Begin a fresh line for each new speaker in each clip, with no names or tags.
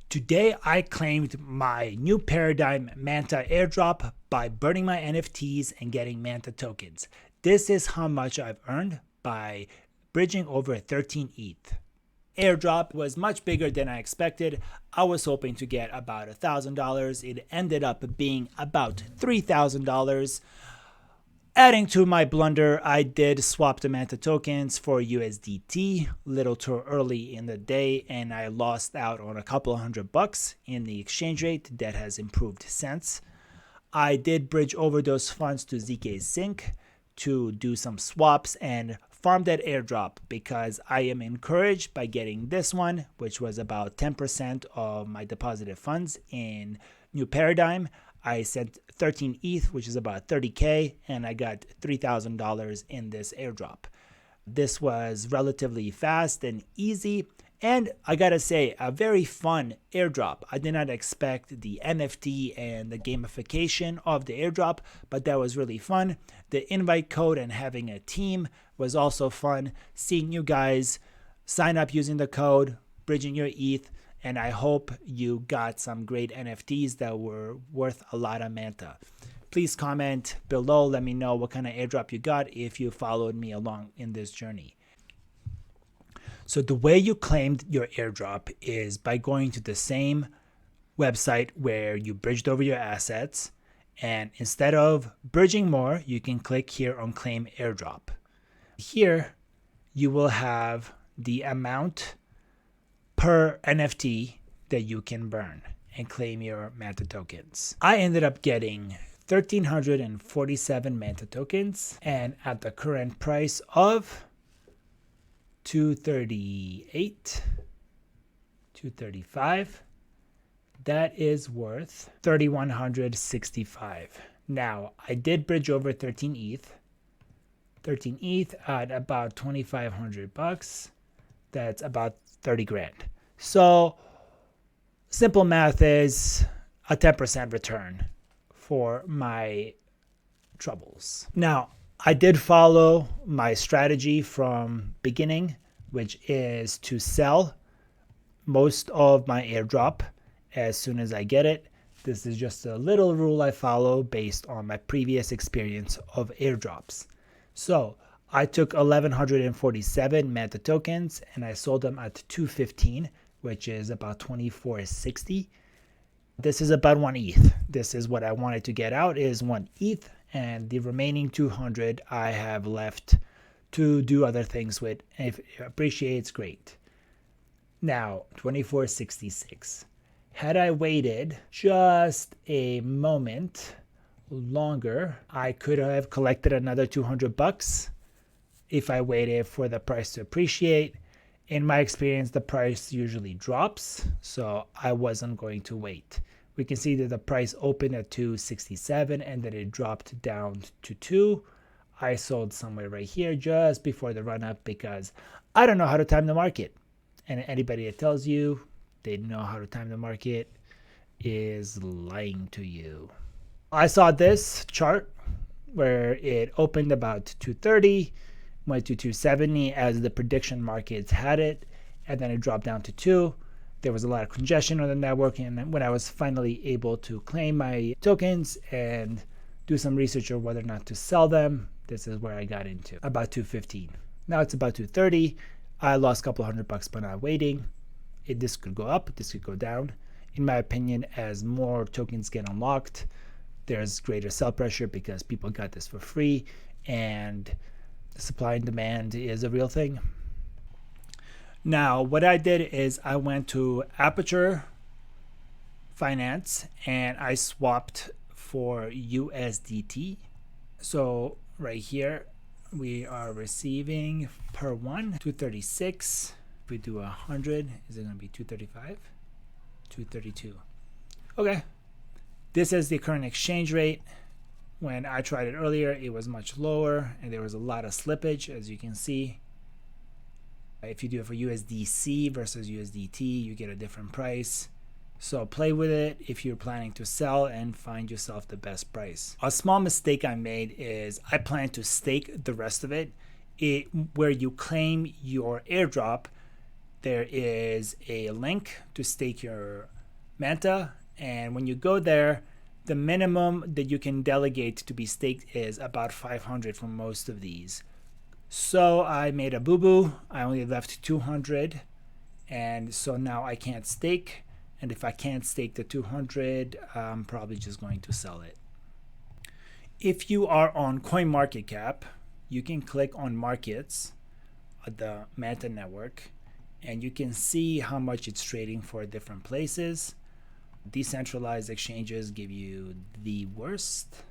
Today, I claimed my new paradigm Manta Airdrop by burning my NFTs and getting Manta tokens. This is how much I've earned by bridging over 13 ETH. Airdrop was much bigger than I expected. I was hoping to get about $1,000. It ended up being about $3,000. Adding to my blunder, I did swap the Manta tokens for USDT a little too early in the day, and I lost out on a couple of $100 in the exchange rate. That has improved since. I did bridge over those funds to zkSync to do some swaps and farm that airdrop because I am encouraged by getting this one, which was about 10% of my deposited funds in New Paradigm. I sent 13 ETH, which is about 30K, and I got $3,000 in this airdrop. This was relatively fast and easy, and I gotta say, a very fun airdrop. I did not expect the NFT and the gamification of the airdrop, but that was really fun. The invite code and having a team was also fun. Seeing you guys sign up using the code, bridging your ETH, and I hope you got some great NFTs that were worth a lot of Manta. Please comment below. Let me know what kind of airdrop you got if you followed me along in this journey. So the way you claimed your airdrop is by going to the same website where you bridged over your assets. And instead of bridging more, you can click here on Claim Airdrop. Here, you will have the amount per NFT that you can burn and claim your Manta tokens. I ended up getting 1,347 Manta tokens, and at the current price of 238, 235, that is worth 3,165. Now, I did bridge over 13 ETH. 13 ETH at about $2,500. That's about 30 grand. So simple math is a 10% return for my troubles. Now, I did follow my strategy from beginning, which is to sell most of my airdrop as soon as I get it. This is just a little rule I follow based on my previous experience of airdrops. So I took 1,147 Manta tokens and I sold them at 215, which is about 24.60. This is about 1 ETH. This is what I wanted to get out, is 1 ETH, and the remaining 200 I have left to do other things with. If it appreciates, great. Now, 24.66. Had I waited just a moment longer, I could have collected another $200 if I waited for the price to appreciate. In my experience, the price usually drops, so I wasn't going to wait. We can see that the price opened at 267 and then it dropped down to 2. I sold somewhere right here just before the run up because I don't know how to time the market. And anybody that tells you they know how to time the market is lying to you. I saw this chart where it opened about 230, went to 270 as the prediction markets had it, and then it dropped down to 2. There was a lot of congestion on the network, and when I was finally able to claim my tokens and do some research on whether or not to sell them, this is where I got into about 215. Now it's about 230. I lost a couple $100 by not waiting. This could go up, this could go down. In my opinion, as more tokens get unlocked, there's greater sell pressure because people got this for free, and supply and demand is a real thing. Now, what I did is I went to Aperture Finance and I swapped for USDT. So right here, we are receiving per one 236. If we do 100, is it going to be 235? 232. Okay. This is the current exchange rate. When I tried it earlier, it was much lower and there was a lot of slippage, as you can see. If you do it for USDC versus USDT, you get a different price. So play with it if you're planning to sell and find yourself the best price. A small mistake I made is I plan to stake the rest of it. Where you claim your airdrop, there is a link to stake your Manta, and when you go there, the minimum that you can delegate to be staked is about 500 for most of these. So I made a boo-boo. I only left 200, and so now I can't stake. And if I can't stake the 200, I'm probably just going to sell it. If you are on CoinMarketCap, you can click on Markets at the Manta network, and you can see how much it's trading for different places. Decentralized exchanges give you the worst,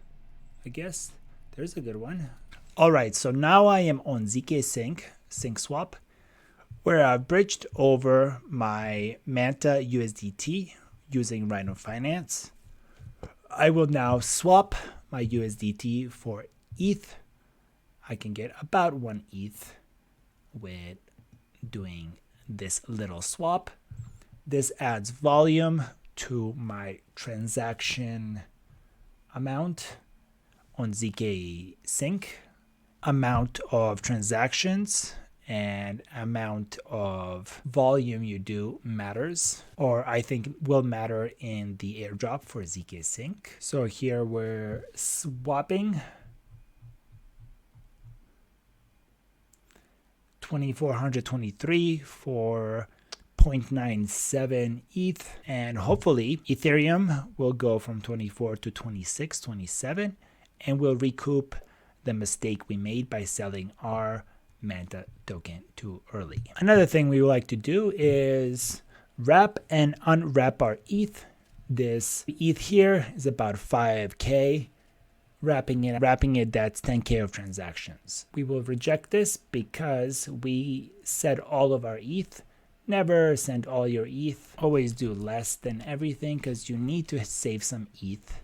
I guess. There's a good one. All right, so now I am on zkSync, SyncSwap, where I've bridged over my Manta USDT using Rhino Finance. I will now swap my USDT for ETH. I can get about 1 ETH with doing this little swap. This adds volume to my transaction amount on zkSync. Amount of transactions and amount of volume you do matters, or I think will matter in the airdrop for zkSync. So here we're swapping 2423 for 0.97 ETH, and hopefully Ethereum will go from 24 to 26, 27, and we'll recoup the mistake we made by selling our Manta token too early. Another thing we would like to do is wrap and unwrap our ETH. This ETH here is about 5K. Wrapping it, that's 10K of transactions. We will reject this because we said all of our ETH. Never send all your ETH. Always do less than everything because you need to save some ETH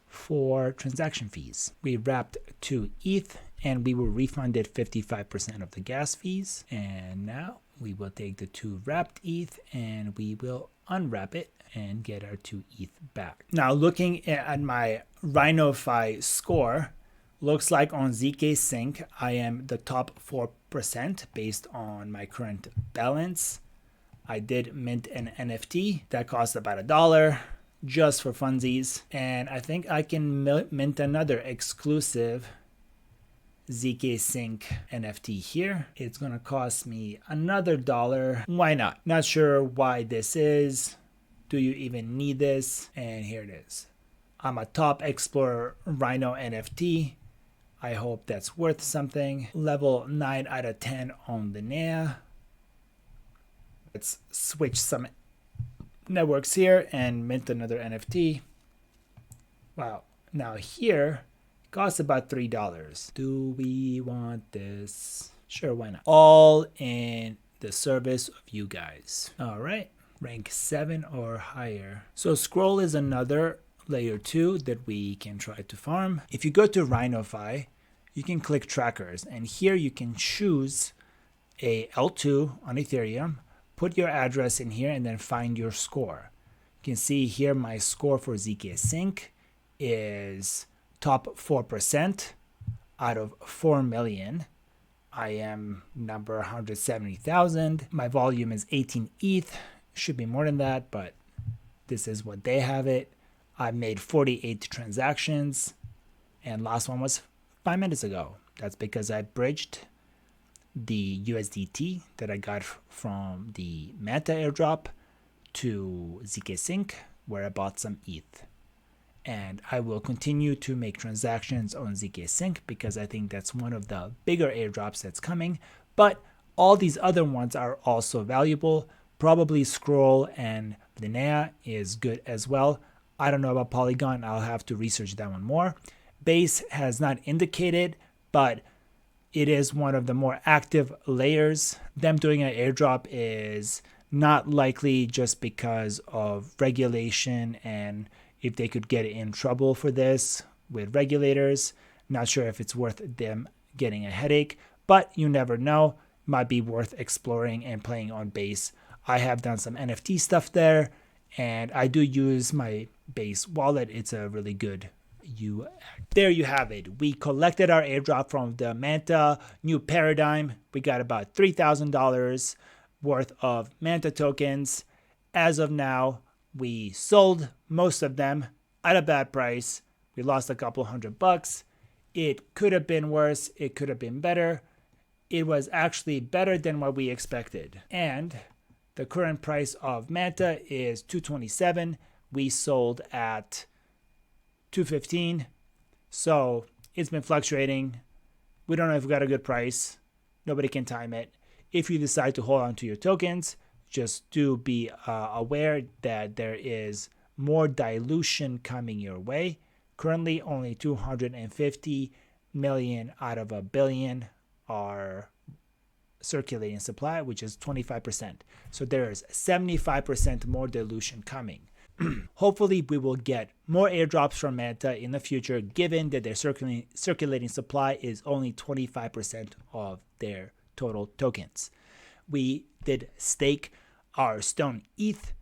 for transaction fees. We wrapped 2 ETH and we were refunded 55% of the gas fees. And now we will take the 2 wrapped ETH and we will unwrap it and get our 2 ETH back. Now looking at my Rhino.fi score, looks like on zkSync I am the top 4% based on my current balance. I did mint an NFT that cost about $1 just for funsies, and I think I can mint another exclusive zkSync NFT here. It's gonna cost me another $1. Why not? Not sure why this is. Do you even need this? And here it is. I'm a top explorer Rhino NFT. I hope that's worth something. Level 9 out of 10 on the NEA. Let's switch some networks here and mint another NFT. Wow. Now here, it costs about $3. Do we want this? Sure, why not? All in the service of you guys. All right. Rank 7 or higher. So scroll is another layer 2 that we can try to farm. If you go to Rhino.fi, you can click trackers, and here you can choose a L2 on Ethereum, put your address in here, and then find your score. You can see here my score for zkSync is top 4% out of 4 million. I am number 170,000. My volume is 18 ETH. Should be more than that, but this is what they have it. I made 48 transactions, and last one was 5 minutes ago. That's because I bridged the USDT that I got from the Manta Airdrop to zkSync, where I bought some ETH. And I will continue to make transactions on zkSync because I think that's one of the bigger airdrops that's coming. But all these other ones are also valuable. Probably Scroll and Linnea is good as well. I don't know about Polygon. I'll have to research that one more. Base has not indicated, but it is one of the more active layers. Them doing an airdrop is not likely just because of regulation and if they could get in trouble for this with regulators. Not sure if it's worth them getting a headache, but you never know. Might be worth exploring and playing on Base. I have done some NFT stuff there, and I do use my Base wallet. It's a really good UX. There you have it. We collected our airdrop from the Manta new paradigm. We got about $3,000 worth of Manta tokens. As of now, We sold most of them at a bad price. We lost a couple $100. It could have been worse. It could have been better. It was actually better than what we expected. And the current price of Manta is $227. We sold at $215. So it's been fluctuating. We don't know if we got a good price. Nobody can time it. If you decide to hold on to your tokens, just do be aware that there is more dilution coming your way. Currently, only 250 million out of a billion are circulating supply, which is 25%. So there is 75% more dilution coming. Hopefully, we will get more airdrops from Manta in the future, given that their circulating supply is only 25% of their total tokens. We did stake our Stone ETH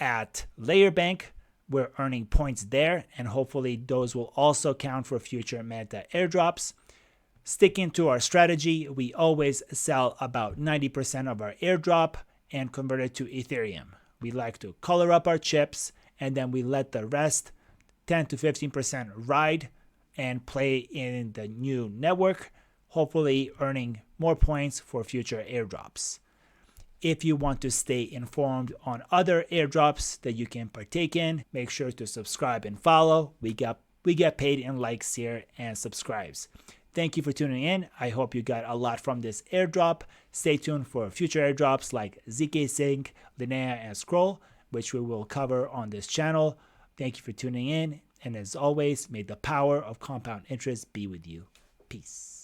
at Layer Bank. We're earning points there, and hopefully those will also count for future Manta airdrops. Sticking to our strategy, we always sell about 90% of our airdrop and convert it to Ethereum. We like to color up our chips, and then we let the rest, 10 to 15%, ride and play in the new network, hopefully earning more points for future airdrops. If you want to stay informed on other airdrops that you can partake in, make sure to subscribe and follow. We get paid in likes here and subscribes. Thank you for tuning in. I hope you got a lot from this airdrop. Stay tuned for future airdrops like zkSync, Linnea, and Scroll, which we will cover on this channel. Thank you for tuning in. And as always, may the power of compound interest be with you. Peace.